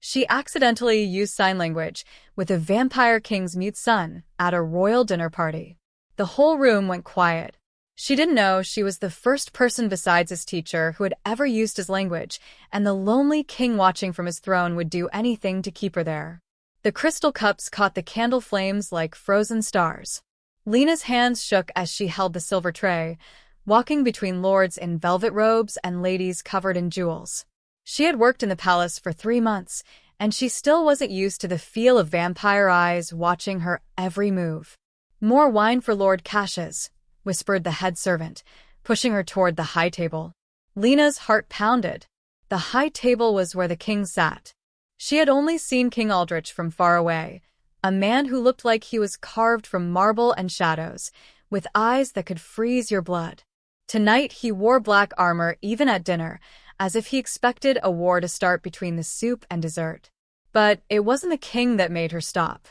She accidentally used sign language with a vampire king's mute son at a royal dinner party. The whole room went quiet. She didn't know she was the first person besides his teacher who had ever used his language, and the lonely king watching from his throne would do anything to keep her there. The crystal cups caught the candle flames like frozen stars. Lena's hands shook as she held the silver tray, walking between lords in velvet robes and ladies covered in jewels. She had worked in the palace for 3 months, and she still wasn't used to the feel of vampire eyes watching her every move. "More wine for Lord Cassius," whispered the head servant, pushing her toward the high table. Lena's heart pounded. The high table was where the king sat. She had only seen King Aldrich from far away, a man who looked like he was carved from marble and shadows, with eyes that could freeze your blood. Tonight he wore black armor even at dinner, as if he expected a war to start between the soup and dessert. But it wasn't the king that made her stop.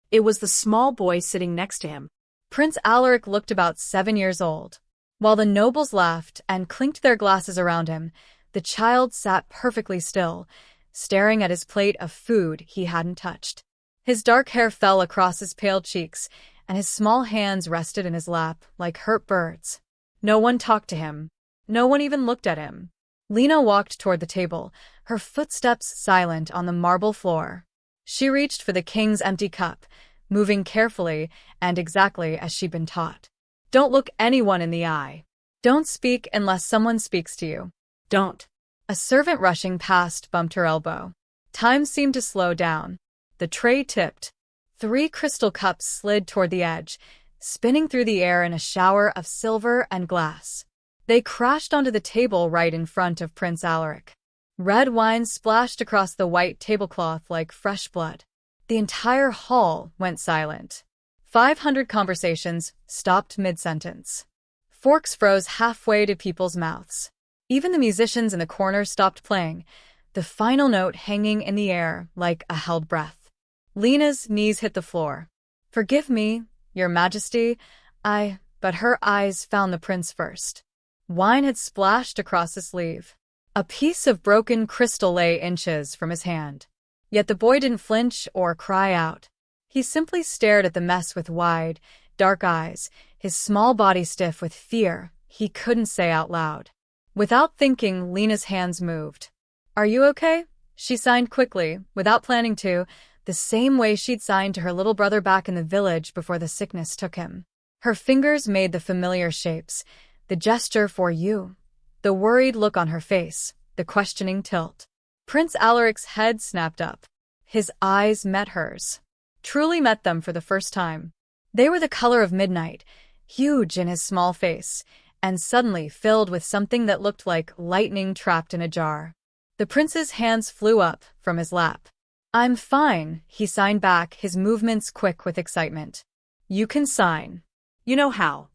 It was the small boy sitting next to him. Prince Alaric looked about 7 years old. While the nobles laughed and clinked their glasses around him, the child sat perfectly still, staring at his plate of food he hadn't touched. His dark hair fell across his pale cheeks, and his small hands rested in his lap like hurt birds. No one talked to him. No one even looked at him. Lena walked toward the table, her footsteps silent on the marble floor. She reached for the king's empty cup, moving carefully and exactly as she'd been taught. "Don't look anyone in the eye. Don't speak unless someone speaks to you. Don't." A servant rushing past bumped her elbow. Time seemed to slow down. The tray tipped. 3 crystal cups slid toward the edge, spinning through the air in a shower of silver and glass. They crashed onto the table right in front of Prince Alaric. Red wine splashed across the white tablecloth like fresh blood. The entire hall went silent. 500 conversations stopped mid-sentence. Forks froze halfway to people's mouths. Even the musicians in the corner stopped playing, the final note hanging in the air like a held breath. Lena's knees hit the floor. "Forgive me, Your Majesty, But her eyes found the prince first. Wine had splashed across his sleeve. A piece of broken crystal lay inches from his hand. Yet the boy didn't flinch or cry out. He simply stared at the mess with wide, dark eyes, his small body stiff with fear he couldn't say out loud. Without thinking, Lena's hands moved. "Are you okay?" She signed quickly, without planning to, the same way she'd signed to her little brother back in the village before the sickness took him. Her fingers made the familiar shapes, the gesture for you, the worried look on her face, the questioning tilt. Prince Alaric's head snapped up. His eyes met hers. Truly met them for the first time. They were the color of midnight, huge in his small face, and suddenly filled with something that looked like lightning trapped in a jar. The prince's hands flew up from his lap. "I'm fine," he signed back, his movements quick with excitement. "You can sign." "You know how."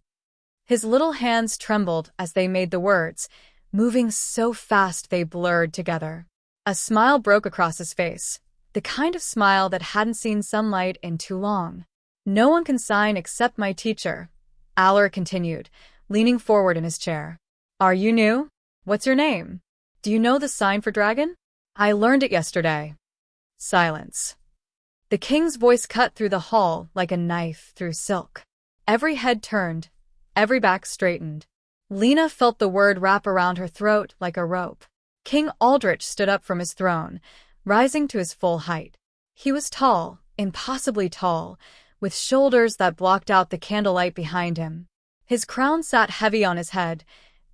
His little hands trembled as they made the words, moving so fast they blurred together. A smile broke across his face, the kind of smile that hadn't seen sunlight in too long. "No one can sign except my teacher," Alaric continued, leaning forward in his chair. "Are you new? What's your name? Do you know the sign for dragon? I learned it yesterday." Silence. The king's voice cut through the hall like a knife through silk. Every head turned, every back straightened. Lena felt the word wrap around her throat like a rope. King Aldrich stood up from his throne, rising to his full height. He was tall, impossibly tall, with shoulders that blocked out the candlelight behind him. His crown sat heavy on his head,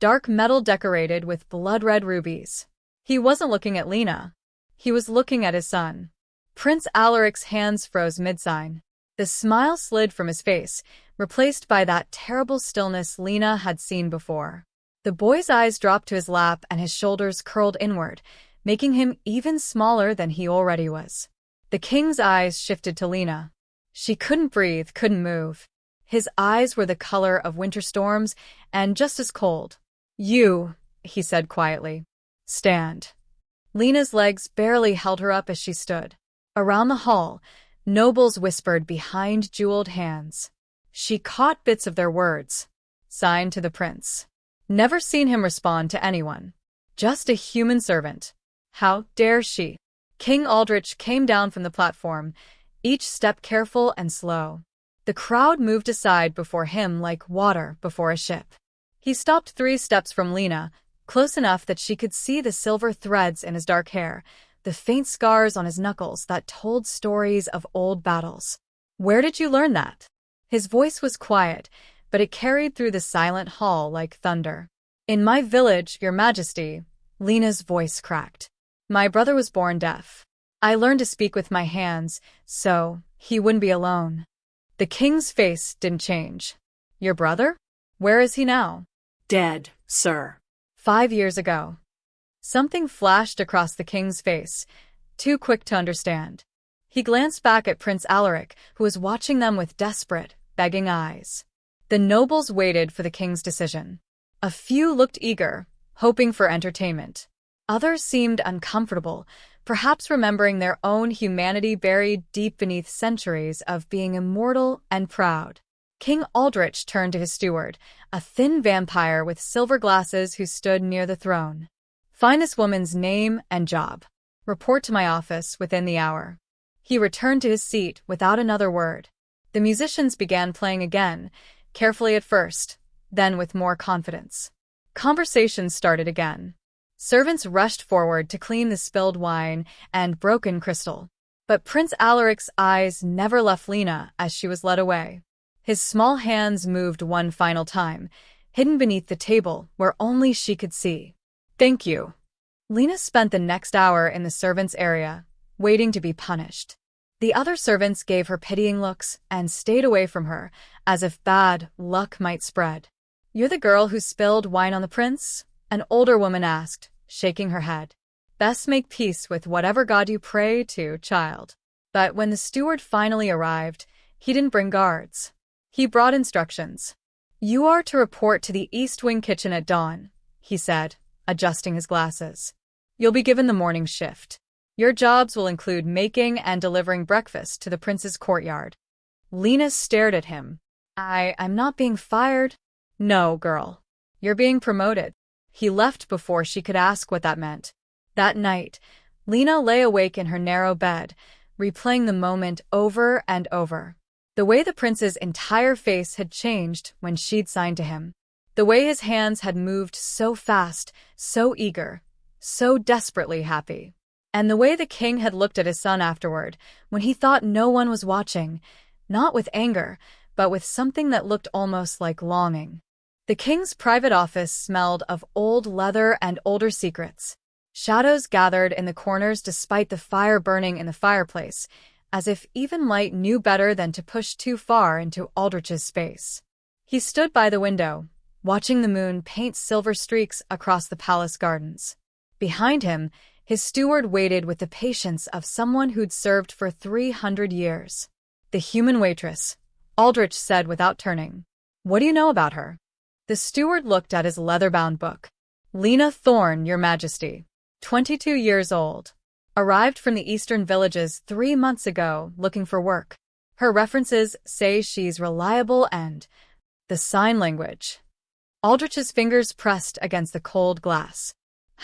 dark metal decorated with blood-red rubies. He wasn't looking at Lena. He was looking at his son. Prince Alaric's hands froze mid-sign. The smile slid from his face, replaced by that terrible stillness Lena had seen before. The boy's eyes dropped to his lap and his shoulders curled inward, making him even smaller than he already was. The king's eyes shifted to Lena. She couldn't breathe, couldn't move. His eyes were the color of winter storms and just as cold. "You," he said quietly. "Stand." Lena's legs barely held her up as she stood. Around the hall, nobles whispered behind jeweled hands. She caught bits of their words. Signed to the prince. Never seen him respond to anyone. Just a human servant. How dare she? King Aldrich came down from the platform, each step careful and slow. The crowd moved aside before him like water before a ship. He stopped 3 steps from Lena, close enough that she could see the silver threads in his dark hair, the faint scars on his knuckles that told stories of old battles. "Where did you learn that?" His voice was quiet, but it carried through the silent hall like thunder. "In my village, Your Majesty," Lena's voice cracked. "My brother was born deaf. I learned to speak with my hands, so he wouldn't be alone." The king's face didn't change. "Your brother? Where is he now?" Dead, sir. 5 years ago. Something flashed across the king's face, too quick to understand. He glanced back at Prince Alaric, who was watching them with desperate, begging eyes. The nobles waited for the king's decision. A few looked eager, hoping for entertainment. Others seemed uncomfortable, perhaps remembering their own humanity buried deep beneath centuries of being immortal and proud. King Aldrich turned to his steward, a thin vampire with silver glasses who stood near the throne. "Find this woman's name and job. Report to my office within the hour." He returned to his seat without another word. The musicians began playing again, carefully at first, then with more confidence. Conversation started again. Servants rushed forward to clean the spilled wine and broken crystal. But Prince Alaric's eyes never left Lena as she was led away. His small hands moved one final time, hidden beneath the table where only she could see. "Thank you." Lena spent the next hour in the servants' area, waiting to be punished. The other servants gave her pitying looks and stayed away from her, as if bad luck might spread. "You're the girl who spilled wine on the prince?" an older woman asked, shaking her head. "Best make peace with whatever god you pray to, child." But when the steward finally arrived, he didn't bring guards. He brought instructions. "You are to report to the East Wing kitchen at dawn," he said, adjusting his glasses. "You'll be given the morning shift. Your jobs will include making and delivering breakfast to the prince's courtyard." Lena stared at him. I'm not being fired." "No, girl. You're being promoted." He left before she could ask what that meant. That night, Lena lay awake in her narrow bed, replaying the moment over and over. The way the prince's entire face had changed when she'd signed to him. The way his hands had moved so fast, so eager, so desperately happy. And the way the king had looked at his son afterward, when he thought no one was watching, not with anger, but with something that looked almost like longing. The king's private office smelled of old leather and older secrets. Shadows gathered in the corners despite the fire burning in the fireplace, as if even light knew better than to push too far into Aldrich's space. He stood by the window, watching the moon paint silver streaks across the palace gardens. Behind him, his steward waited with the patience of someone who'd served for 300 years. "The human waitress," Aldrich said without turning. "What do you know about her?" The steward looked at his leather-bound book. "Lena Thorne, Your Majesty. 22 years old. Arrived from the eastern villages 3 months ago looking for work. Her references say she's reliable and the sign language." Aldrich's fingers pressed against the cold glass.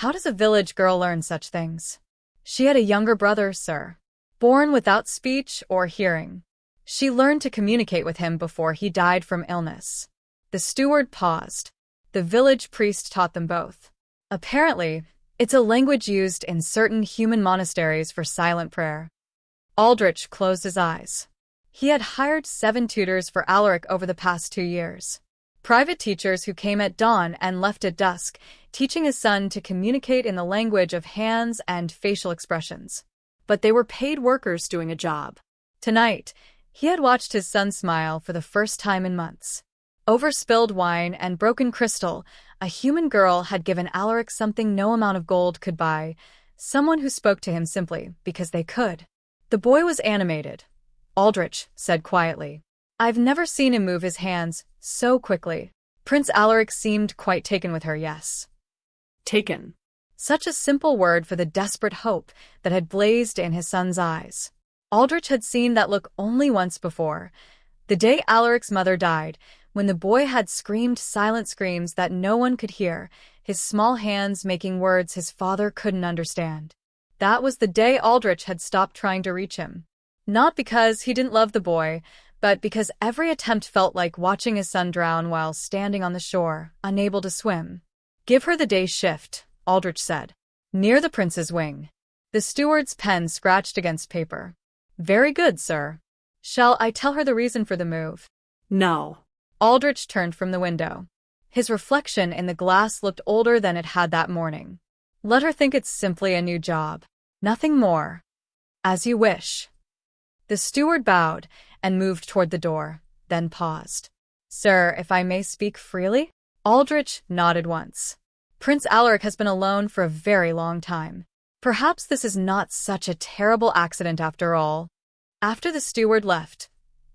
How does a village girl learn such things? "She had a younger brother, sir. Born without speech or hearing. She learned to communicate with him before he died from illness." The steward paused. "The village priest taught them both. Apparently, it's a language used in certain human monasteries for silent prayer." Aldrich closed his eyes. He had hired 7 tutors for Alaric over the past 2 years. Private teachers who came at dawn and left at dusk, teaching his son to communicate in the language of hands and facial expressions. But they were paid workers doing a job. Tonight, he had watched his son smile for the first time in months. Over spilled wine and broken crystal, a human girl had given Alaric something no amount of gold could buy, someone who spoke to him simply because they could. The boy was animated. Aldrich said quietly. "I've never seen him move his hands so quickly." Prince Alaric seemed quite taken with her, yes. Taken. Such a simple word for the desperate hope that had blazed in his son's eyes. Aldrich had seen that look only once before, the day Alaric's mother died, when the boy had screamed silent screams that no one could hear, his small hands making words his father couldn't understand. That was the day Aldrich had stopped trying to reach him. Not because he didn't love the boy, but because every attempt felt like watching his son drown while standing on the shore, unable to swim. "Give her the day's shift," Aldrich said. Near the prince's wing. The steward's pen scratched against paper. "Very good, sir. Shall I tell her the reason for the move?" No. Aldrich turned from the window. His reflection in the glass looked older than it had that morning. "Let her think it's simply a new job. Nothing more." "As you wish." The steward bowed and moved toward the door, then paused. "Sir, if I may speak freely?" Aldrich nodded once. "Prince Alaric has been alone for a very long time. Perhaps this is not such a terrible accident after all." After the steward left,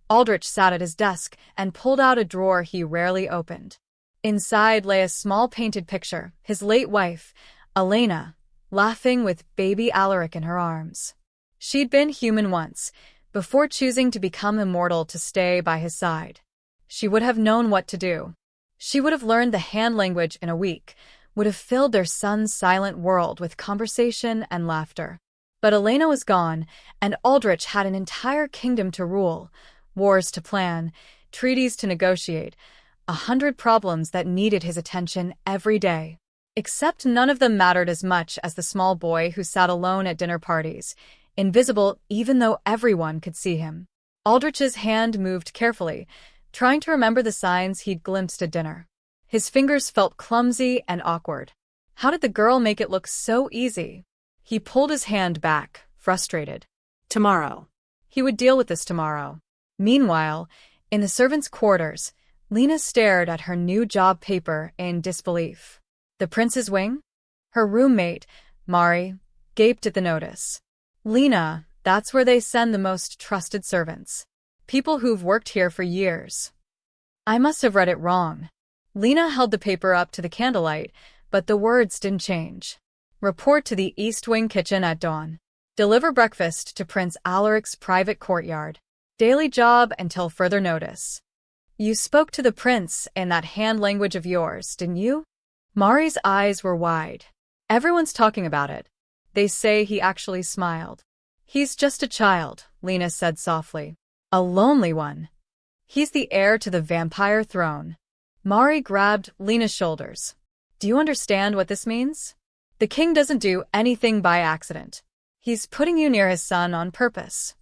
Aldrich sat at his desk and pulled out a drawer he rarely opened. Inside lay a small painted picture, his late wife, Elena, laughing with baby Alaric in her arms. She'd been human once, before choosing to become immortal to stay by his side. She would have known what to do. She would have learned the hand language in a week, would have filled their son's silent world with conversation and laughter. But Elena was gone, and Aldrich had an entire kingdom to rule, wars to plan, treaties to negotiate, 100 problems that needed his attention every day. Except none of them mattered as much as the small boy who sat alone at dinner parties, invisible even though everyone could see him. Aldrich's hand moved carefully, trying to remember the signs he'd glimpsed at dinner. His fingers felt clumsy and awkward. How did the girl make it look so easy? He pulled his hand back, frustrated. Tomorrow. He would deal with this tomorrow. Meanwhile, in the servants' quarters, Lena stared at her new job paper in disbelief. The prince's wing? Her roommate, Mari, gaped at the notice. "Lena, that's where they send the most trusted servants. People who've worked here for years." "I must have read it wrong." Lena held the paper up to the candlelight, but the words didn't change. "Report to the East Wing kitchen at dawn. Deliver breakfast to Prince Alaric's private courtyard. Daily job until further notice." "You spoke to the prince in that hand language of yours, didn't you?" Mari's eyes were wide. "Everyone's talking about it. They say he actually smiled." "He's just a child," Lena said softly. "A lonely one. He's the heir to the vampire throne." Mari grabbed Lena's shoulders. "Do you understand what this means? The king doesn't do anything by accident. He's putting you near his son on purpose."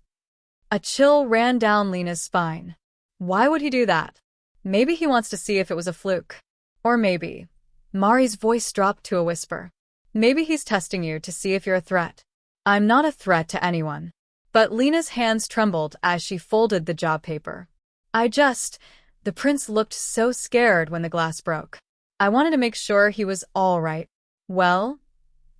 A chill ran down Lena's spine. Why would he do that? Maybe he wants to see if it was a fluke. Or maybe, Mari's voice dropped to a whisper, maybe he's testing you to see if you're a threat. "I'm not a threat to anyone." But Lena's hands trembled as she folded the job paper. The prince looked so scared when the glass broke. "I wanted to make sure he was all right." "Well,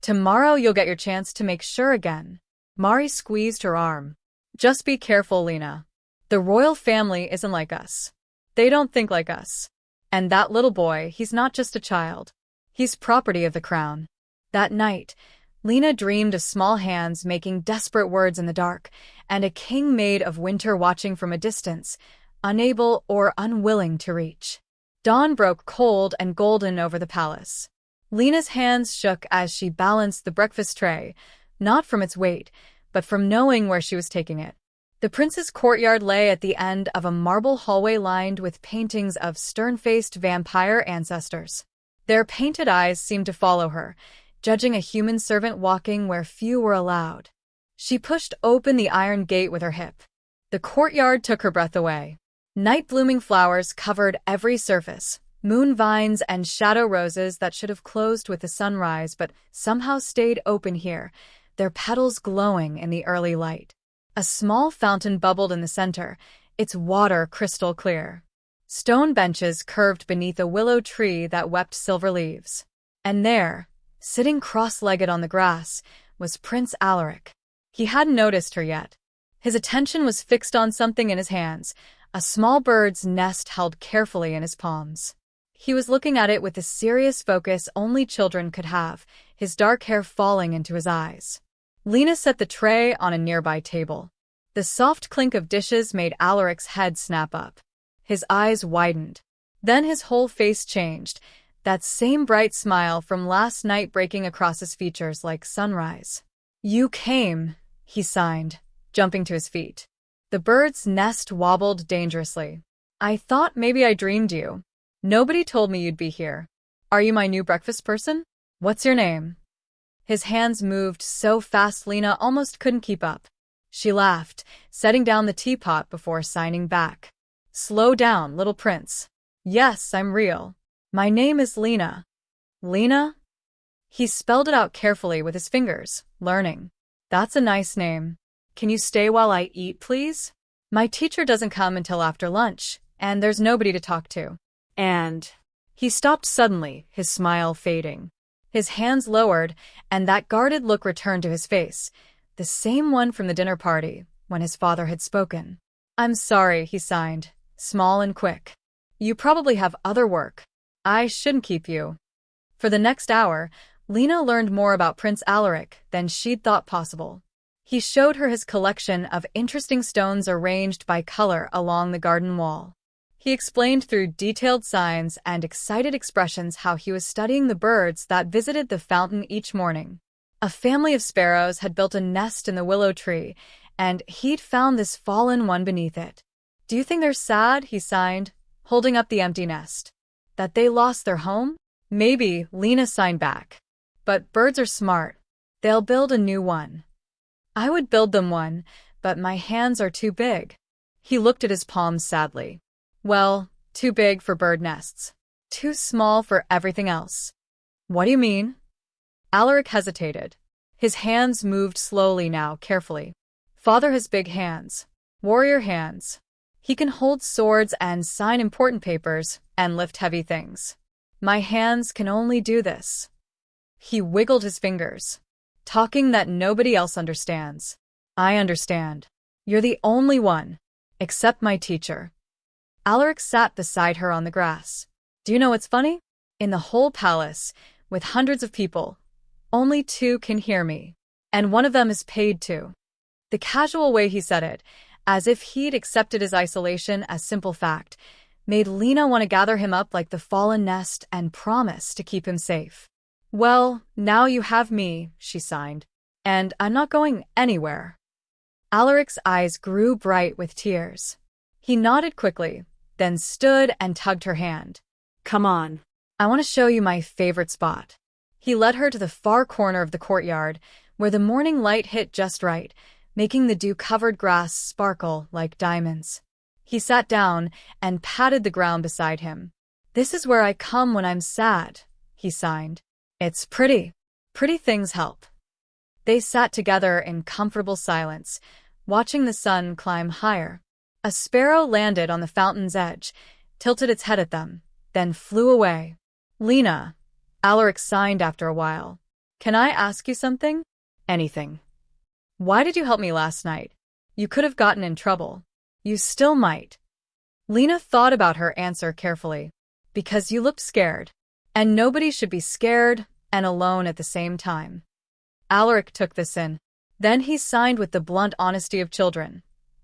tomorrow you'll get your chance to make sure again." Mari squeezed her arm. "Just be careful, Lena. The royal family isn't like us. They don't think like us. And that little boy, he's not just a child. He's property of the crown." That night, Lena dreamed of small hands making desperate words in the dark, and a king made of winter watching from a distance, unable or unwilling to reach. Dawn broke cold and golden over the palace. Lena's hands shook as she balanced the breakfast tray, not from its weight, but from knowing where she was taking it. The prince's courtyard lay at the end of a marble hallway lined with paintings of stern-faced vampire ancestors. Their painted eyes seemed to follow her, judging a human servant walking where few were allowed. She pushed open the iron gate with her hip. The courtyard took her breath away. Night-blooming flowers covered every surface, moon vines and shadow roses that should have closed with the sunrise but somehow stayed open here, their petals glowing in the early light. A small fountain bubbled in the center, its water crystal clear. Stone benches curved beneath a willow tree that wept silver leaves. And there, sitting cross-legged on the grass, was Prince Alaric. He hadn't noticed her yet. His attention was fixed on something in his hands, a small bird's nest held carefully in his palms. He was looking at it with the serious focus only children could have, his dark hair falling into his eyes. Lena set the tray on a nearby table. The soft clink of dishes made Alaric's head snap up. His eyes widened. Then his whole face changed, that same bright smile from last night breaking across his features like sunrise. You came, he signed, jumping to his feet. The bird's nest wobbled dangerously. I thought maybe I dreamed you. Nobody told me you'd be here. Are you my new breakfast person? What's your name? His hands moved so fast Lena almost couldn't keep up. She laughed, setting down the teapot before signing back. Slow down, little prince. Yes, I'm real. My name is Lena. Lena? He spelled it out carefully with his fingers, learning. That's a nice name. Can you stay while I eat, please? My teacher doesn't come until after lunch, and there's nobody to talk to. And He stopped suddenly, his smile fading. His hands lowered, and that guarded look returned to his face, the same one from the dinner party, when his father had spoken. I'm sorry, he signed, small and quick. You probably have other work. I shouldn't keep you. For the next hour, Lena learned more about Prince Alaric than she'd thought possible. He showed her his collection of interesting stones arranged by color along the garden wall. He explained through detailed signs and excited expressions how he was studying the birds that visited the fountain each morning. A family of sparrows had built a nest in the willow tree, and he'd found this fallen one beneath it. Do you think they're sad? He signed, holding up the empty nest. That they lost their home? Maybe, Lena signed back. But birds are smart. They'll build a new one. I would build them one, but my hands are too big. He looked at his palms sadly. Well, too big for bird nests. Too small for everything else. What do you mean? Alaric hesitated. His hands moved slowly now, carefully. Father has big hands. Warrior hands. He can hold swords and sign important papers and lift heavy things. My hands can only do this. He wiggled his fingers, talking that nobody else understands. I understand. You're the only one, except my teacher. Alaric sat beside her on the grass. Do you know what's funny? In the whole palace, with hundreds of people, only 2 can hear me, and one of them is paid to. The casual way he said it, as if he'd accepted his isolation as simple fact, made Lena want to gather him up like the fallen nest and promise to keep him safe. Well, now you have me, she signed, and I'm not going anywhere. Alaric's eyes grew bright with tears. He nodded quickly, then stood and tugged her hand. come on. I want to show you my favorite spot. He led her to the far corner of the courtyard, where the morning light hit just right, making the dew-covered grass sparkle like diamonds. He sat down and patted the ground beside him. This is where I come when I'm sad, he signed. It's pretty. Pretty things help. They sat together in comfortable silence, watching the sun climb higher. A sparrow landed on the fountain's edge, tilted its head at them, then flew away. Lena, Alaric signed after a while. Can I ask you something? Anything. Why did you help me last night? You could have gotten in trouble. You still might. Lena thought about her answer carefully. Because you looked scared. And nobody should be scared and alone at the same time. Alaric took this in. Then he signed with the blunt honesty of children.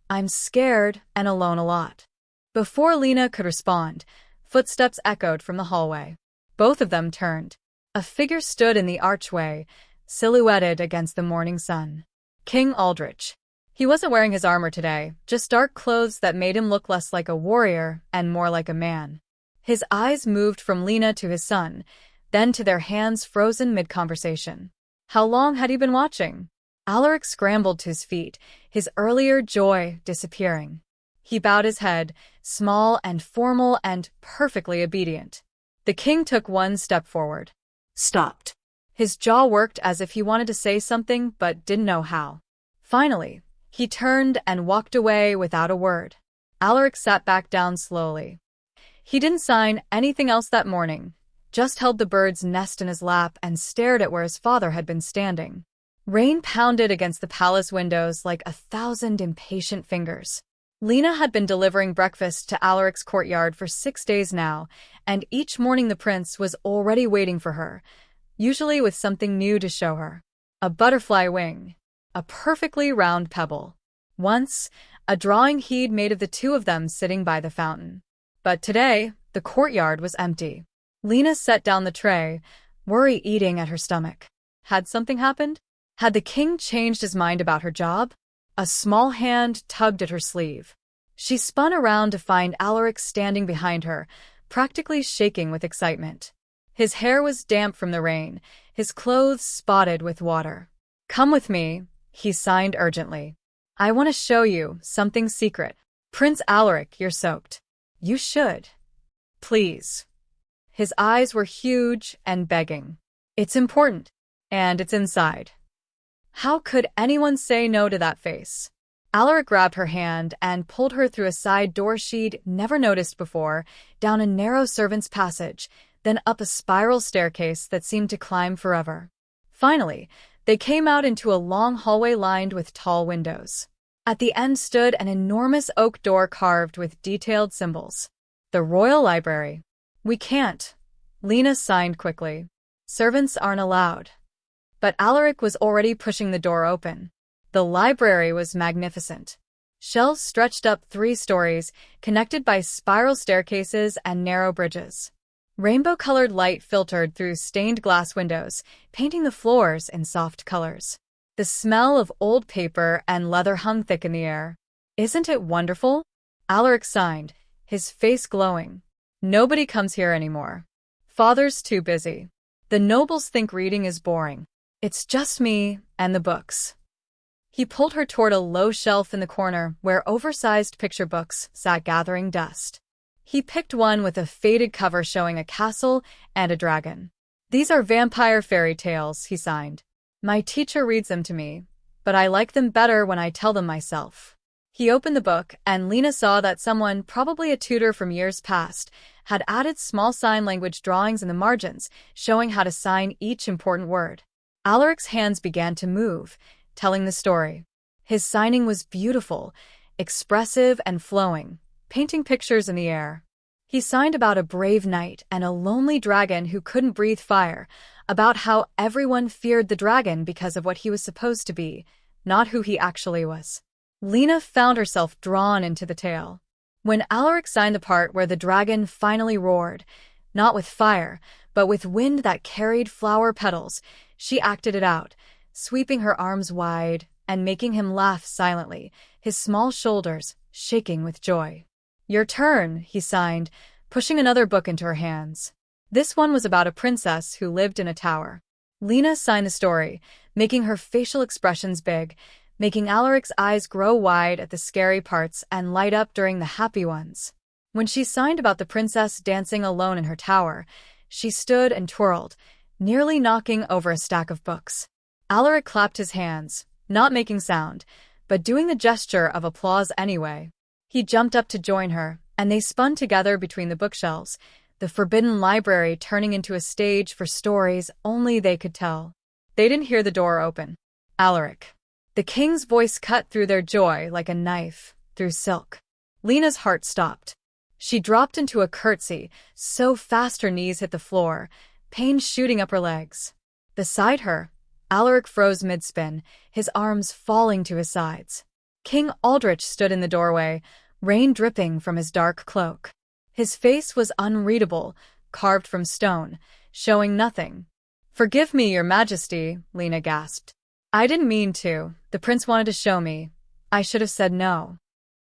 I'm scared and alone a lot. Before Lena could respond, footsteps echoed from the hallway. Both of them turned. A figure stood in the archway, silhouetted against the morning sun. King Aldrich. He wasn't wearing his armor today, just dark clothes that made him look less like a warrior and more like a man. His eyes moved from Lena to his son, then to their hands frozen mid-conversation. How long had he been watching? Alaric scrambled to his feet, his earlier joy disappearing. He bowed his head, small and formal and perfectly obedient. The king took one step forward. Stopped. His jaw worked as if he wanted to say something but didn't know how. Finally, he turned and walked away without a word. Alaric sat back down slowly. He didn't sign anything else that morning, just held the bird's nest in his lap and stared at where his father had been standing. Rain pounded against the palace windows like 1,000 impatient fingers. Lena had been delivering breakfast to Alaric's courtyard for 6 days now, and each morning the prince was already waiting for her, usually with something new to show her. A butterfly wing. A perfectly round pebble. Once, a drawing he'd made of the 2 of them sitting by the fountain. But today, the courtyard was empty. Lena set down the tray, worry eating at her stomach. Had something happened? Had the king changed his mind about her job? A small hand tugged at her sleeve. She spun around to find Alaric standing behind her, practically shaking with excitement. His hair was damp from the rain, his clothes spotted with water. "Come with me," he signed urgently. "I want to show you something secret." "Prince Alaric, you're soaked." "You should. Please." His eyes were huge and begging. "It's important, and it's inside." How could anyone say no to that face? Alaric grabbed her hand and pulled her through a side door she'd never noticed before, down a narrow servant's passage, then up a spiral staircase that seemed to climb forever. Finally, they came out into a long hallway lined with tall windows. At the end stood an enormous oak door carved with detailed symbols. "The Royal Library." "We can't," Lena signed quickly. "Servants aren't allowed." But Alaric was already pushing the door open. The library was magnificent. Shelves stretched up 3 stories, connected by spiral staircases and narrow bridges. Rainbow-colored light filtered through stained glass windows, painting the floors in soft colors. The smell of old paper and leather hung thick in the air. "Isn't it wonderful?" Alaric signed, his face glowing. "Nobody comes here anymore. Father's too busy. The nobles think reading is boring. It's just me and the books." He pulled her toward a low shelf in the corner where oversized picture books sat gathering dust. He picked one with a faded cover showing a castle and a dragon. "These are vampire fairy tales," he signed. "My teacher reads them to me, but I like them better when I tell them myself." He opened the book, and Lena saw that someone, probably a tutor from years past, had added small sign language drawings in the margins, showing how to sign each important word. Alaric's hands began to move, telling the story. His signing was beautiful, expressive and flowing, painting pictures in the air. He signed about a brave knight and a lonely dragon who couldn't breathe fire, about how everyone feared the dragon because of what he was supposed to be, not who he actually was. Lena found herself drawn into the tale. When Alaric signed the part where the dragon finally roared, not with fire, but with wind that carried flower petals, she acted it out, sweeping her arms wide and making him laugh silently, his small shoulders shaking with joy. "Your turn," he signed, pushing another book into her hands. This one was about a princess who lived in a tower. Lena signed the story, making her facial expressions big, making Alaric's eyes grow wide at the scary parts and light up during the happy ones. When she signed about the princess dancing alone in her tower, she stood and twirled, nearly knocking over a stack of books. Alaric clapped his hands, not making sound, but doing the gesture of applause anyway. He jumped up to join her, and they spun together between the bookshelves, the forbidden library turning into a stage for stories only they could tell. They didn't hear the door open. "Alaric." The king's voice cut through their joy like a knife through silk. Lena's heart stopped. She dropped into a curtsy, so fast her knees hit the floor, pain shooting up her legs. Beside her, Alaric froze mid-spin, his arms falling to his sides. King Aldrich stood in the doorway, rain dripping from his dark cloak. His face was unreadable, carved from stone, showing nothing. "Forgive me, your majesty," Lena gasped. "I didn't mean to. The prince wanted to show me. I should have said no."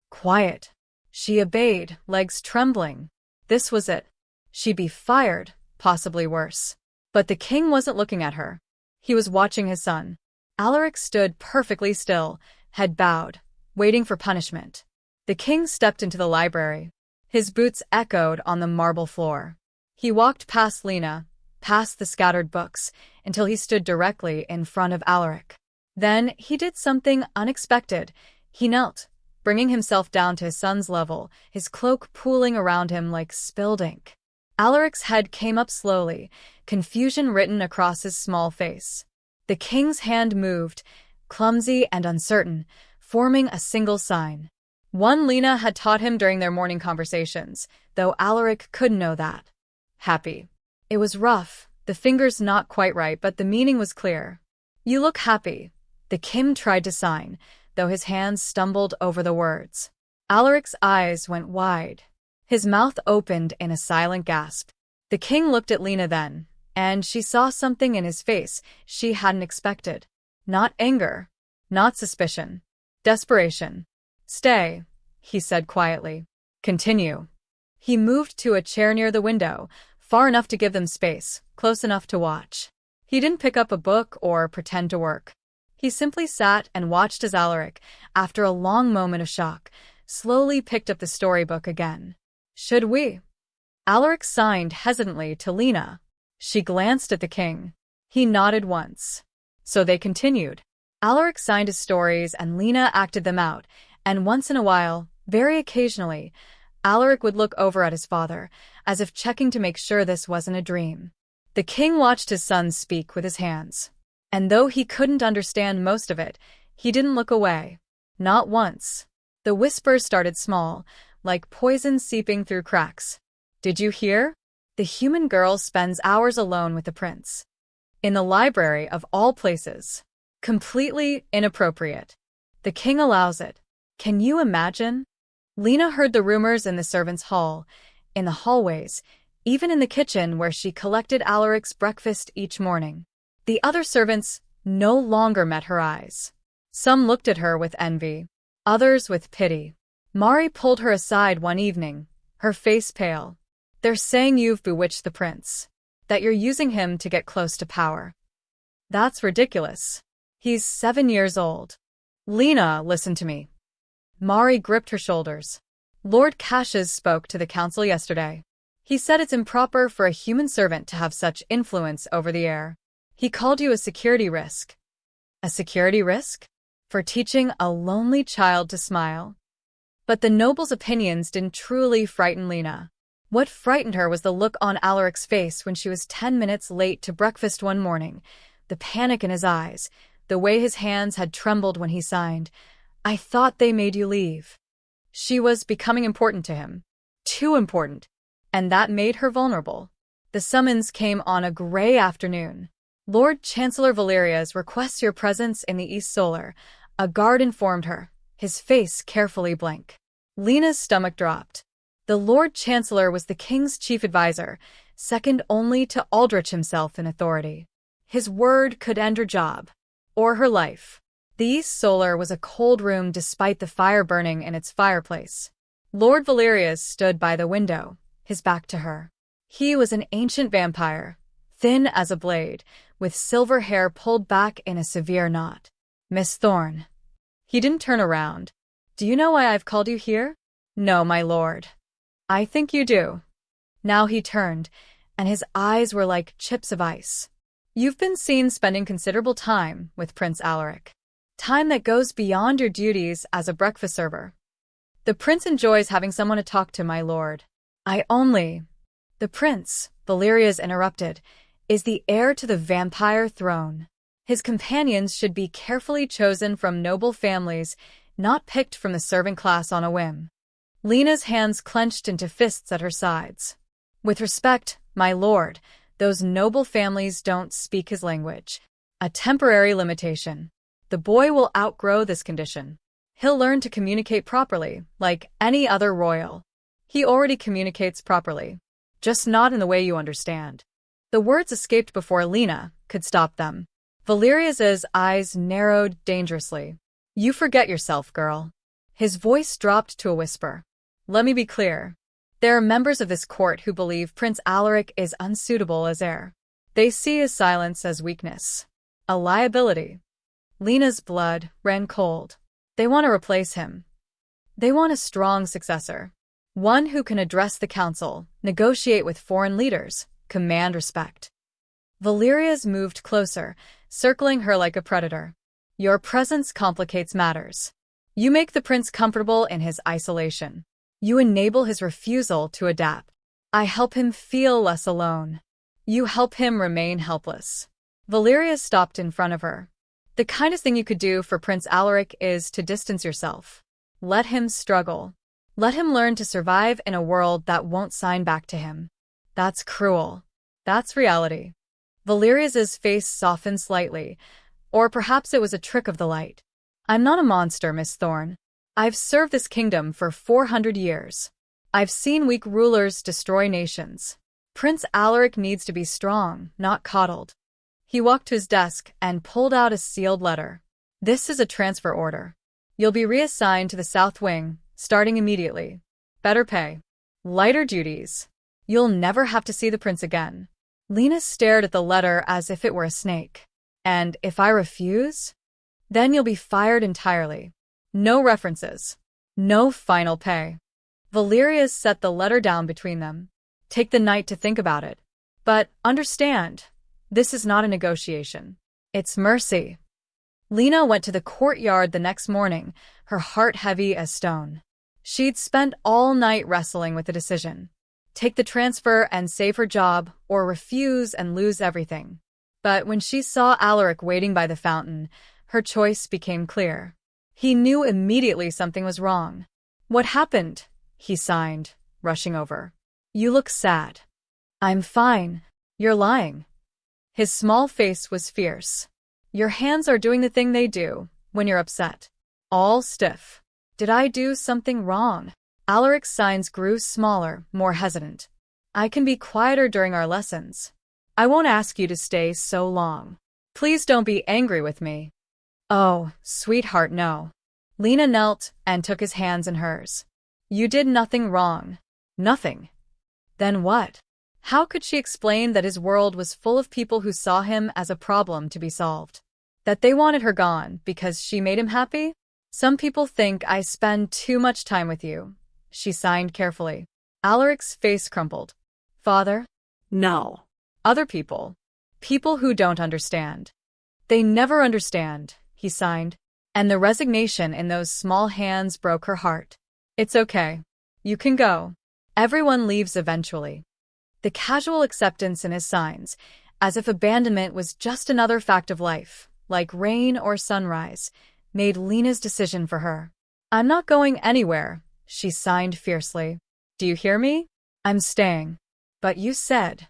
"Quiet." She obeyed, legs trembling. This was it. She'd be fired, possibly worse. But the king wasn't looking at her. He was watching his son. Alaric stood perfectly still, head bowed, waiting for punishment. The king stepped into the library. His boots echoed on the marble floor. He walked past Lena, past the scattered books, until he stood directly in front of Alaric. Then he did something unexpected. He knelt, bringing himself down to his son's level, his cloak pooling around him like spilled ink. Alaric's head came up slowly, confusion written across his small face. The king's hand moved, clumsy and uncertain, forming a single sign. One Lena had taught him during their morning conversations, though Alaric couldn't know that. Happy. It was rough, the fingers not quite right, but the meaning was clear. "You look happy." The king tried to sign, though his hands stumbled over the words. Alaric's eyes went wide. His mouth opened in a silent gasp. The king looked at Lena then, and she saw something in his face she hadn't expected. Not anger. Not suspicion. Desperation. Stay, he said quietly. Continue. He moved to a chair near the window, far enough to give them space, close enough to watch. He didn't pick up a book or pretend to work. He simply sat and watched as Alaric, after a long moment of shock, slowly picked up the storybook again. Should we? Alaric signed hesitantly to Lena. She glanced at the king. He nodded once. So they continued. Alaric signed his stories and Lena acted them out, and once in a while, very occasionally, Alaric would look over at his father, as if checking to make sure this wasn't a dream. The king watched his son speak with his hands. And though he couldn't understand most of it, he didn't look away. Not once. The whispers started small, like poison seeping through cracks. Did you hear? The human girl spends hours alone with the prince. In the library of all places. Completely inappropriate. The king allows it. Can you imagine? Lena heard the rumors in the servants' hall, in the hallways, even in the kitchen where she collected Alaric's breakfast each morning. The other servants no longer met her eyes. Some looked at her with envy, others with pity. Mari pulled her aside one evening, her face pale. They're saying you've bewitched the prince, that you're using him to get close to power. That's ridiculous. He's 7 years old. Lena, listen to me. Mari gripped her shoulders. Lord Cassius spoke to the council yesterday. He said it's improper for a human servant to have such influence over the heir. He called you a security risk. A security risk? For teaching a lonely child to smile? But the noble's opinions didn't truly frighten Lena. What frightened her was the look on Alaric's face when she was 10 minutes late to breakfast one morning, the panic in his eyes, the way his hands had trembled when he signed. I thought they made you leave. She was becoming important to him. Too important. And that made her vulnerable. The summons came on a gray afternoon. Lord Chancellor Valerius requests your presence in the East Solar, a guard informed her, his face carefully blank. Lena's stomach dropped. The Lord Chancellor was the king's chief advisor, second only to Aldrich himself in authority. His word could end her job. Or her life. The East Solar was a cold room despite the fire burning in its fireplace. Lord Valerius stood by the window, his back to her. He was an ancient vampire, thin as a blade, with silver hair pulled back in a severe knot. Miss Thorne. He didn't turn around. Do you know why I've called you here? No, my lord. I think you do. Now he turned, and his eyes were like chips of ice. You've been seen spending considerable time with Prince Alaric. Time that goes beyond your duties as a breakfast server. The prince enjoys having someone to talk to, my lord. The prince, Valerius interrupted, is the heir to the vampire throne. His companions should be carefully chosen from noble families, not picked from the servant class on a whim. Lena's hands clenched into fists at her sides. With respect, my lord, those noble families don't speak his language. A temporary limitation. The boy will outgrow this condition. He'll learn to communicate properly, like any other royal. He already communicates properly, just not in the way you understand. The words escaped before Lena could stop them. Valerius's eyes narrowed dangerously. You forget yourself, girl. His voice dropped to a whisper. Let me be clear. There are members of this court who believe Prince Alaric is unsuitable as heir. They see his silence as weakness. A liability. Lena's blood ran cold. They want to replace him. They want a strong successor. One who can address the council, negotiate with foreign leaders, command respect. Valerius moved closer, circling her like a predator. Your presence complicates matters. You make the prince comfortable in his isolation. You enable his refusal to adapt. I help him feel less alone. You help him remain helpless. Valerius stopped in front of her. The kindest thing you could do for Prince Alaric is to distance yourself. Let him struggle. Let him learn to survive in a world that won't sign back to him. That's cruel. That's reality. Valerius's face softened slightly, or perhaps it was a trick of the light. I'm not a monster, Miss Thorne. I've served this kingdom for 400 years. I've seen weak rulers destroy nations. Prince Alaric needs to be strong, not coddled. He walked to his desk and pulled out a sealed letter. This is a transfer order. You'll be reassigned to the South Wing, starting immediately. Better pay. Lighter duties. You'll never have to see the prince again. Lena stared at the letter as if it were a snake. And if I refuse? Then you'll be fired entirely. No references. No final pay. Valerius set the letter down between them. Take the night to think about it. But understand, this is not a negotiation. It's mercy. Lena went to the courtyard the next morning, her heart heavy as stone. She'd spent all night wrestling with the decision. Take the transfer and save her job, or refuse and lose everything. But when she saw Alaric waiting by the fountain, her choice became clear. He knew immediately something was wrong. What happened? He signed, rushing over. You look sad. I'm fine. You're lying. His small face was fierce. Your hands are doing the thing they do when you're upset. All stiff. Did I do something wrong? Alaric's signs grew smaller, more hesitant. I can be quieter during our lessons. I won't ask you to stay so long. Please don't be angry with me. Oh, sweetheart, no. Lena knelt and took his hands in hers. You did nothing wrong. Nothing. Then what? How could she explain that his world was full of people who saw him as a problem to be solved? That they wanted her gone because she made him happy? Some people think I spend too much time with you. She signed carefully. Alaric's face crumpled. Father? No. Other people. People who don't understand. They never understand, he signed. And the resignation in those small hands broke her heart. It's okay. You can go. Everyone leaves eventually. The casual acceptance in his signs, as if abandonment was just another fact of life, like rain or sunrise, made Lena's decision for her. I'm not going anywhere, she signed fiercely. Do you hear me? I'm staying. But you said.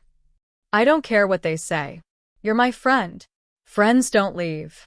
I don't care what they say. You're my friend. Friends don't leave.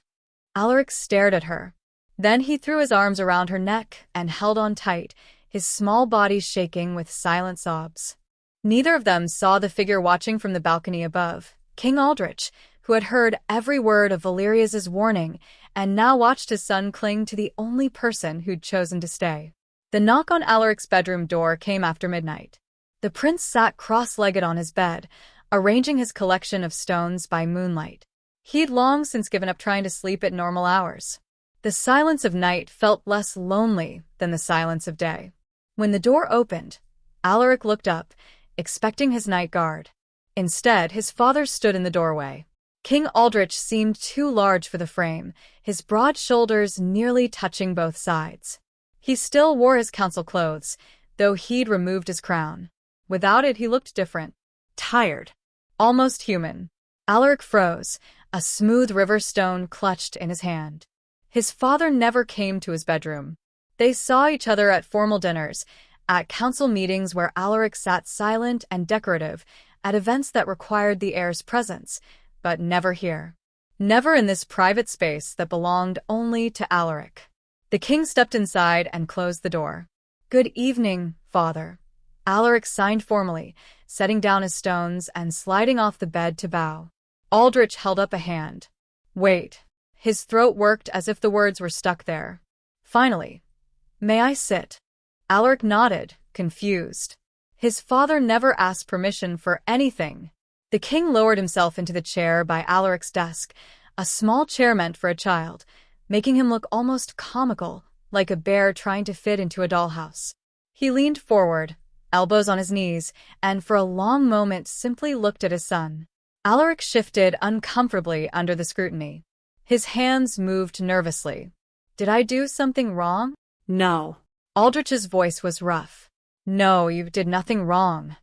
Alaric stared at her. Then he threw his arms around her neck and held on tight, his small body shaking with silent sobs. Neither of them saw the figure watching from the balcony above, King Aldrich, who had heard every word of Valerius's warning and now watched his son cling to the only person who'd chosen to stay. The knock on Alaric's bedroom door came after midnight. The prince sat cross-legged on his bed, arranging his collection of stones by moonlight. He'd long since given up trying to sleep at normal hours. The silence of night felt less lonely than the silence of day. When the door opened, Alaric looked up, expecting his night guard. Instead, his father stood in the doorway. King Aldrich seemed too large for the frame, his broad shoulders nearly touching both sides. He still wore his council clothes, though he'd removed his crown. Without it, he looked different. Tired. Almost human. Alaric froze, a smooth river stone clutched in his hand. His father never came to his bedroom. They saw each other at formal dinners, at council meetings where Alaric sat silent and decorative, at events that required the heir's presence, but never here. Never in this private space that belonged only to Alaric. The king stepped inside and closed the door. Good evening, father. Alaric signed formally, setting down his stones and sliding off the bed to bow. Aldrich held up a hand. Wait. His throat worked as if the words were stuck there. Finally. May I sit? Alaric nodded, confused. His father never asked permission for anything. The king lowered himself into the chair by Alaric's desk, a small chair meant for a child, making him look almost comical, like a bear trying to fit into a dollhouse. He leaned forward, elbows on his knees, and for a long moment simply looked at his son. Alaric shifted uncomfortably under the scrutiny. His hands moved nervously. Did I do something wrong? No. Aldrich's voice was rough. No, you did nothing wrong.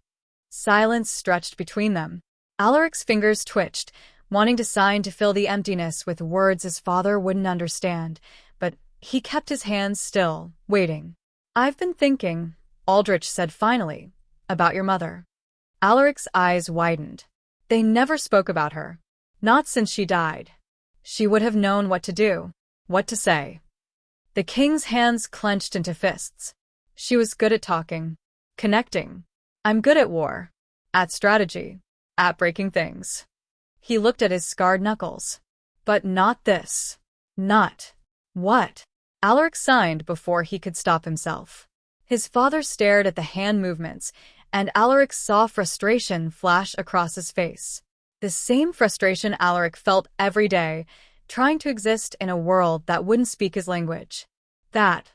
Silence stretched between them. Alaric's fingers twitched, wanting to sign to fill the emptiness with words his father wouldn't understand, but he kept his hands still, waiting. I've been thinking, Aldrich said finally, about your mother. Alaric's eyes widened. They never spoke about her. Not since she died. She would have known what to do, what to say. The king's hands clenched into fists. She was good at talking, connecting. I'm good at war, at strategy, at breaking things. He looked at his scarred knuckles. But not this. Not. What? Alaric signed before he could stop himself. His father stared at the hand movements, and Alaric saw frustration flash across his face. The same frustration Alaric felt every day, trying to exist in a world that wouldn't speak his language. That,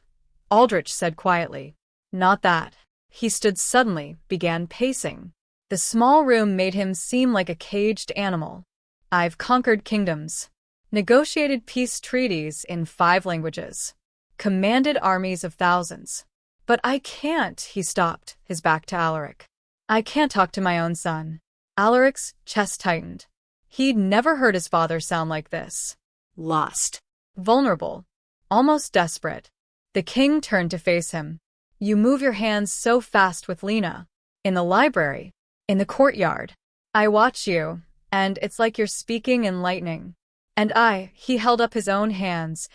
Aldrich said quietly. Not that. He stood suddenly, began pacing. The small room made him seem like a caged animal. I've conquered kingdoms, negotiated peace treaties in 5 languages, commanded armies of thousands. But I can't, he stopped, his back to Alaric. I can't talk to my own son. Alaric's chest tightened. He'd never heard his father sound like this. Lost. Vulnerable. Almost desperate. The king turned to face him. You move your hands so fast with Lena. In the library. In the courtyard. I watch you, and it's like you're speaking in lightning. And he held up his own hands,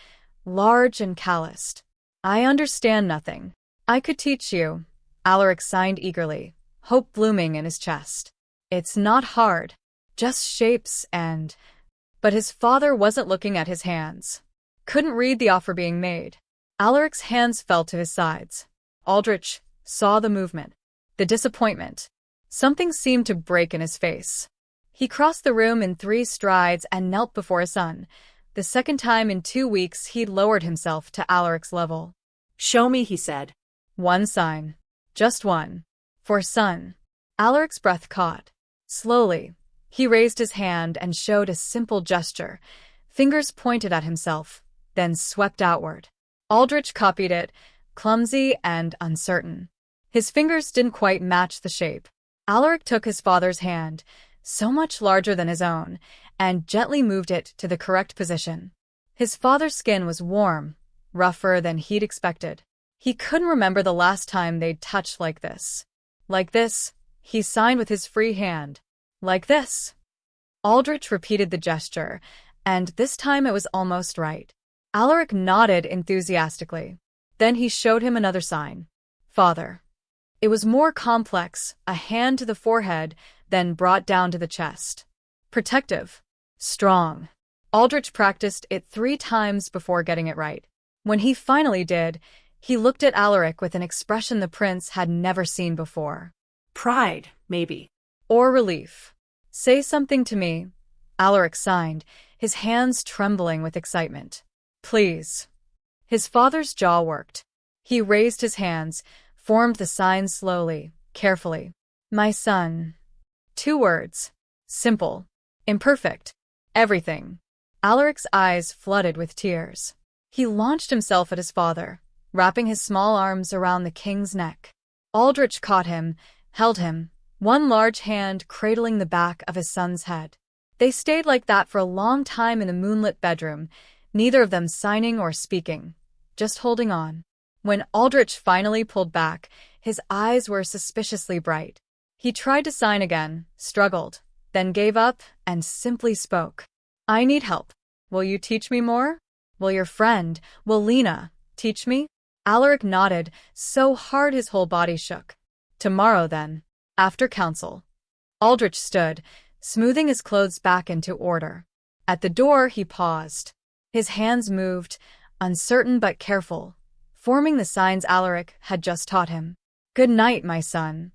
large and calloused. I understand nothing. I could teach you. Alaric signed eagerly, hope blooming in his chest. It's not hard. Just shapes and... But his father wasn't looking at his hands. Couldn't read the offer being made. Alaric's hands fell to his sides. Aldrich saw the movement, the disappointment. Something seemed to break in his face. He crossed the room in 3 strides and knelt before his son. The second time in 2 weeks he'd lowered himself to Alaric's level. Show me, he said. 1 sign. Just 1. For son. Alaric's breath caught. Slowly, he raised his hand and showed a simple gesture. Fingers pointed at himself, then swept outward. Aldrich copied it, clumsy and uncertain. His fingers didn't quite match the shape. Alaric took his father's hand, so much larger than his own, and gently moved it to the correct position. His father's skin was warm, rougher than he'd expected. He couldn't remember the last time they'd touched like this. Like this, he signed with his free hand. Like this. Aldrich repeated the gesture, and this time it was almost right. Alaric nodded enthusiastically. Then he showed him another sign. Father. It was more complex, a hand to the forehead, then brought down to the chest. Protective. Strong. Aldrich practiced it 3 times before getting it right. When he finally did, he looked at Alaric with an expression the prince had never seen before. Pride, maybe. Or relief. Say something to me. Alaric signed, his hands trembling with excitement. Please. His father's jaw worked. He raised his hands, formed the sign slowly, carefully. My son. 2 words. Simple. Imperfect. Everything. Alaric's eyes flooded with tears. He launched himself at his father, wrapping his small arms around the king's neck. Aldrich caught him, held him, one large hand cradling the back of his son's head. They stayed like that for a long time in the moonlit bedroom, neither of them signing or speaking, just holding on. When Aldrich finally pulled back, his eyes were suspiciously bright. He tried to sign again, struggled, then gave up and simply spoke. I need help. Will you teach me more? Will your friend, will Lena, teach me? Alaric nodded, so hard his whole body shook. Tomorrow then. After council. Aldrich stood, smoothing his clothes back into order. At the door he paused. His hands moved, uncertain but careful, forming the signs Alaric had just taught him. Good night, my son.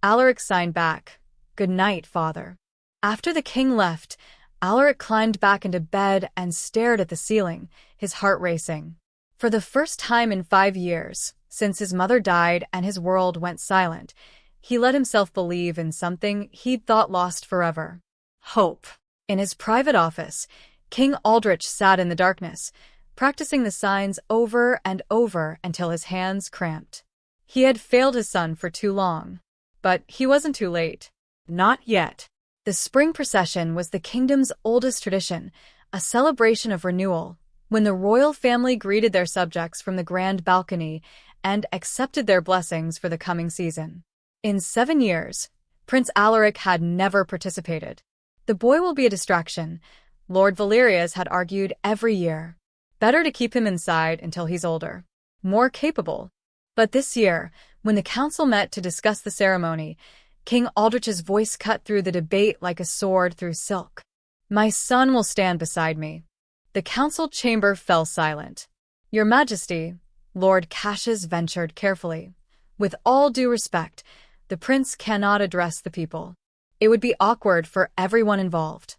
Alaric signed back. Good night, father. After the king left, Alaric climbed back into bed and stared at the ceiling, his heart racing. For the first time in 5 years, since his mother died and his world went silent, he let himself believe in something he'd thought lost forever. Hope. In his private office, King Aldrich sat in the darkness, practicing the signs over and over until his hands cramped. He had failed his son for too long. But he wasn't too late. Not yet. The spring procession was the kingdom's oldest tradition, a celebration of renewal, when the royal family greeted their subjects from the grand balcony and accepted their blessings for the coming season. In 7 years, Prince Alaric had never participated. The boy will be a distraction, Lord Valerius had argued every year. Better to keep him inside until he's older, more capable. But this year, when the council met to discuss the ceremony, King Aldrich's voice cut through the debate like a sword through silk. My son will stand beside me. The council chamber fell silent. Your Majesty, Lord Cassius ventured carefully. With all due respect, the prince cannot address the people. It would be awkward for everyone involved.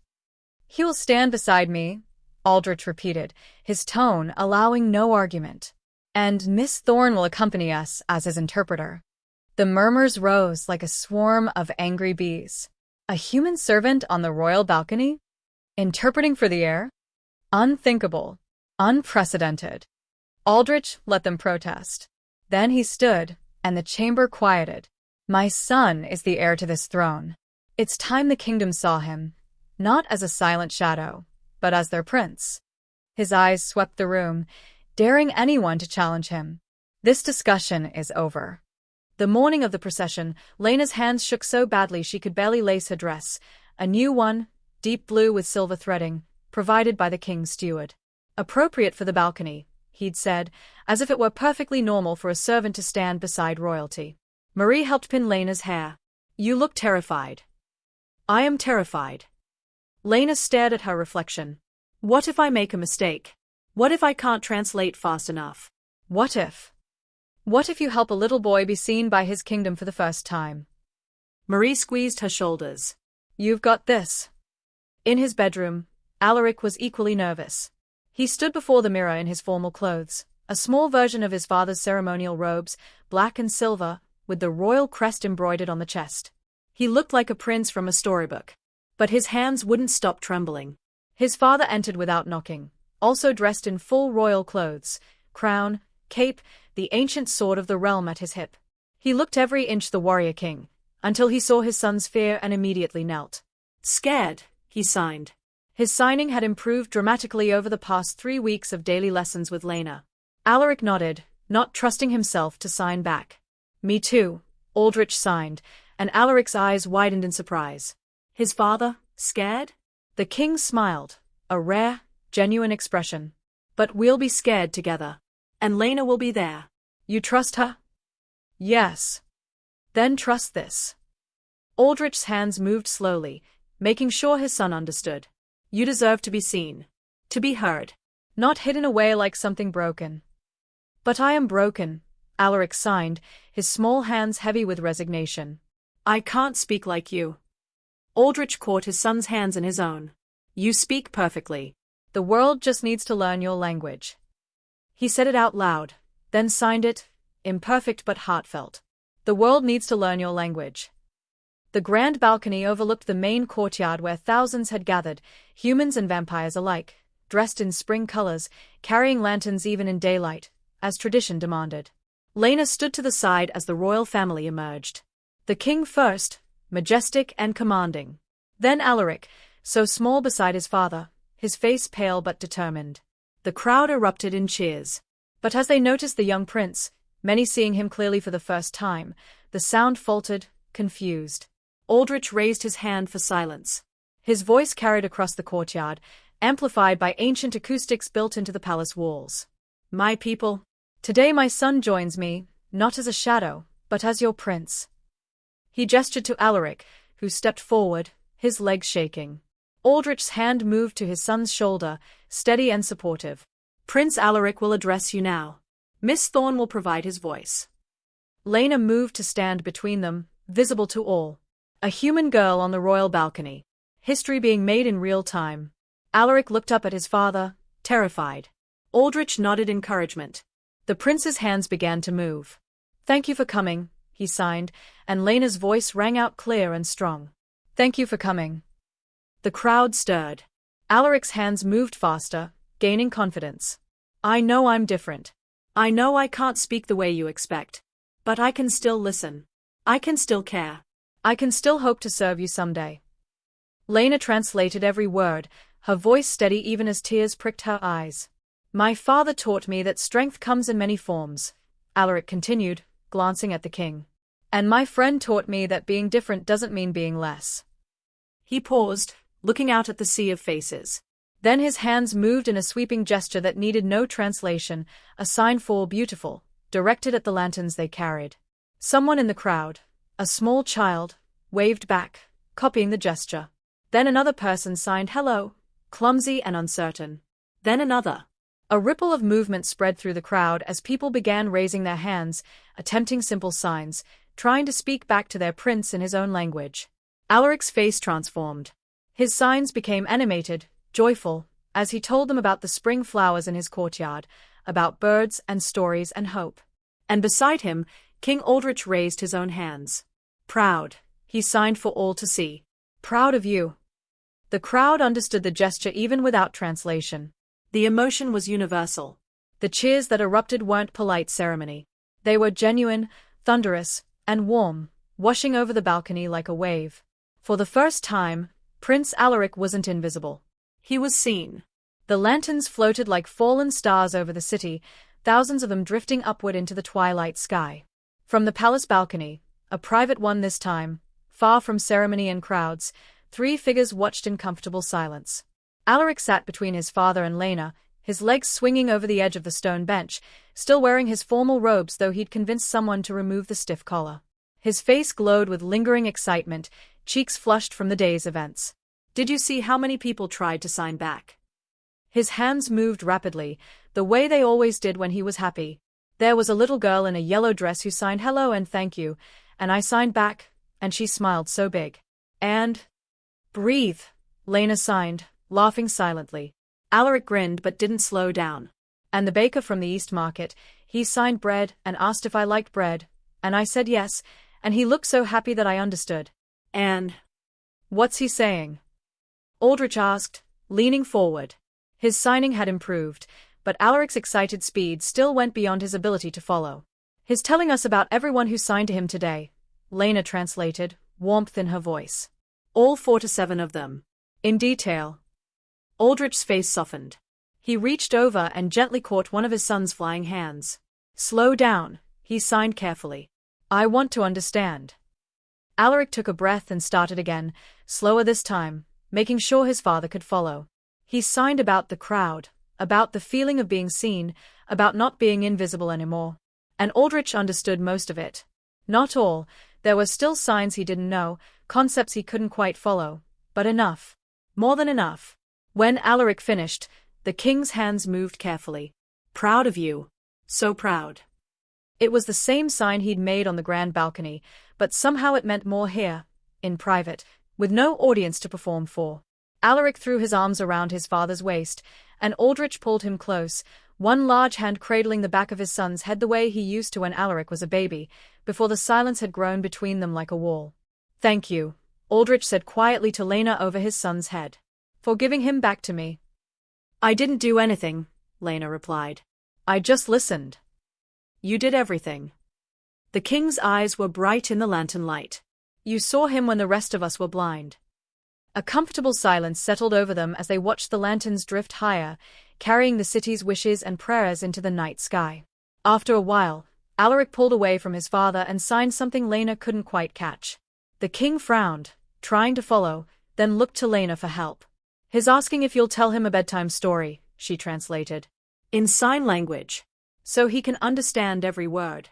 He will stand beside me, Aldrich repeated, his tone allowing no argument. And Miss Thorne will accompany us as his interpreter. The murmurs rose like a swarm of angry bees. A human servant on the royal balcony? Interpreting for the heir? Unthinkable. Unprecedented. Aldrich let them protest. Then he stood, and the chamber quieted. My son is the heir to this throne. It's time the kingdom saw him, not as a silent shadow, but as their prince. His eyes swept the room, daring anyone to challenge him. This discussion is over. The morning of the procession, Lena's hands shook so badly she could barely lace her dress, a new one, deep blue with silver threading, provided by the king's steward. Appropriate for the balcony, he'd said, as if it were perfectly normal for a servant to stand beside royalty. Marie helped pin Lena's hair. You look terrified. I am terrified. Lena stared at her reflection. What if I make a mistake? What if I can't translate fast enough? What if? What if you help a little boy be seen by his kingdom for the first time? Marie squeezed her shoulders. You've got this. In his bedroom, Alaric was equally nervous. He stood before the mirror in his formal clothes, a small version of his father's ceremonial robes, black and silver, with the royal crest embroidered on the chest. He looked like a prince from a storybook. But his hands wouldn't stop trembling. His father entered without knocking, also dressed in full royal clothes, crown, cape, the ancient sword of the realm at his hip. He looked every inch the warrior king, until he saw his son's fear and immediately knelt. Scared, he signed. His signing had improved dramatically over the past 3 weeks of daily lessons with Lena. Alaric nodded, not trusting himself to sign back. Me too, Aldrich signed, and Alaric's eyes widened in surprise. His father, scared? The king smiled, a rare, genuine expression. But we'll be scared together. And Lena will be there. You trust her? Yes. Then trust this. Aldrich's hands moved slowly, making sure his son understood. You deserve to be seen. To be heard. Not hidden away like something broken. But I am broken, Alaric signed, his small hands heavy with resignation. I can't speak like you. Aldrich caught his son's hands in his own. You speak perfectly. The world just needs to learn your language. He said it out loud, then signed it, imperfect but heartfelt. The world needs to learn your language. The grand balcony overlooked the main courtyard where thousands had gathered, humans and vampires alike, dressed in spring colors, carrying lanterns even in daylight, as tradition demanded. Lena stood to the side as the royal family emerged. The king first, majestic and commanding. Then Alaric, so small beside his father, his face pale but determined. The crowd erupted in cheers. But as they noticed the young prince, many seeing him clearly for the first time, the sound faltered, confused. Aldrich raised his hand for silence. His voice carried across the courtyard, amplified by ancient acoustics built into the palace walls. My people, today my son joins me, not as a shadow, but as your prince. He gestured to Alaric, who stepped forward, his legs shaking. Aldrich's hand moved to his son's shoulder, steady and supportive. Prince Alaric will address you now. Miss Thorne will provide his voice. Lena moved to stand between them, visible to all. A human girl on the royal balcony. History being made in real time. Alaric looked up at his father, terrified. Aldrich nodded encouragement. The prince's hands began to move. Thank you for coming, he signed, and Lena's voice rang out clear and strong. Thank you for coming. The crowd stirred. Alaric's hands moved faster, gaining confidence. I know I'm different. I know I can't speak the way you expect. But I can still listen. I can still care. I can still hope to serve you someday. Lena translated every word, her voice steady even as tears pricked her eyes. My father taught me that strength comes in many forms, Alaric continued, glancing at the king. And my friend taught me that being different doesn't mean being less. He paused, looking out at the sea of faces. Then his hands moved in a sweeping gesture that needed no translation, a sign for beautiful, directed at the lanterns they carried. Someone in the crowd, a small child, waved back, copying the gesture. Then another person signed hello, clumsy and uncertain. Then another. A ripple of movement spread through the crowd as people began raising their hands, attempting simple signs, trying to speak back to their prince in his own language. Alaric's face transformed. His signs became animated, joyful, as he told them about the spring flowers in his courtyard, about birds and stories and hope. And beside him, King Aldrich raised his own hands. Proud, he signed for all to see. Proud of you. The crowd understood the gesture even without translation. The emotion was universal. The cheers that erupted weren't polite ceremony. They were genuine, thunderous, and warm, washing over the balcony like a wave. For the first time, Prince Alaric wasn't invisible. He was seen. The lanterns floated like fallen stars over the city, thousands of them drifting upward into the twilight sky. From the palace balcony, a private one this time, far from ceremony and crowds, 3 figures watched in comfortable silence. Alaric sat between his father and Lena, his legs swinging over the edge of the stone bench, still wearing his formal robes though he'd convinced someone to remove the stiff collar. His face glowed with lingering excitement, cheeks flushed from the day's events. Did you see how many people tried to sign back? His hands moved rapidly, the way they always did when he was happy. There was a little girl in a yellow dress who signed hello and thank you, and I signed back, and she smiled so big. And... breathe, Lena signed, laughing silently. Alaric grinned but didn't slow down. And the baker from the East Market, he signed bread and asked if I liked bread, and I said yes, and he looked so happy that I understood. And... what's he saying? Aldrich asked, leaning forward. His signing had improved, but Alaric's excited speed still went beyond his ability to follow. He's telling us about everyone who signed to him today, Lena translated, warmth in her voice. All 4 to 7 of them. In detail. Aldrich's face softened. He reached over and gently caught one of his son's flying hands. Slow down, he signed carefully. I want to understand. Alaric took a breath and started again, slower this time, making sure his father could follow. He signed about the crowd, about the feeling of being seen, about not being invisible anymore. And Aldrich understood most of it. Not all, there were still signs he didn't know, concepts he couldn't quite follow, but enough. More than enough. When Alaric finished, the king's hands moved carefully. Proud of you. So proud. It was the same sign he'd made on the grand balcony, but somehow it meant more here, in private, with no audience to perform for. Alaric threw his arms around his father's waist, and Aldrich pulled him close, one large hand cradling the back of his son's head the way he used to when Alaric was a baby, before the silence had grown between them like a wall. Thank you, Aldrich said quietly to Lena over his son's head. For giving him back to me. I didn't do anything, Lena replied. I just listened. You did everything. The king's eyes were bright in the lantern light. You saw him when the rest of us were blind. A comfortable silence settled over them as they watched the lanterns drift higher, carrying the city's wishes and prayers into the night sky. After a while, Alaric pulled away from his father and signed something Lena couldn't quite catch. The king frowned, trying to follow, then looked to Lena for help. He's asking if you'll tell him a bedtime story, she translated. In sign language. So he can understand every word.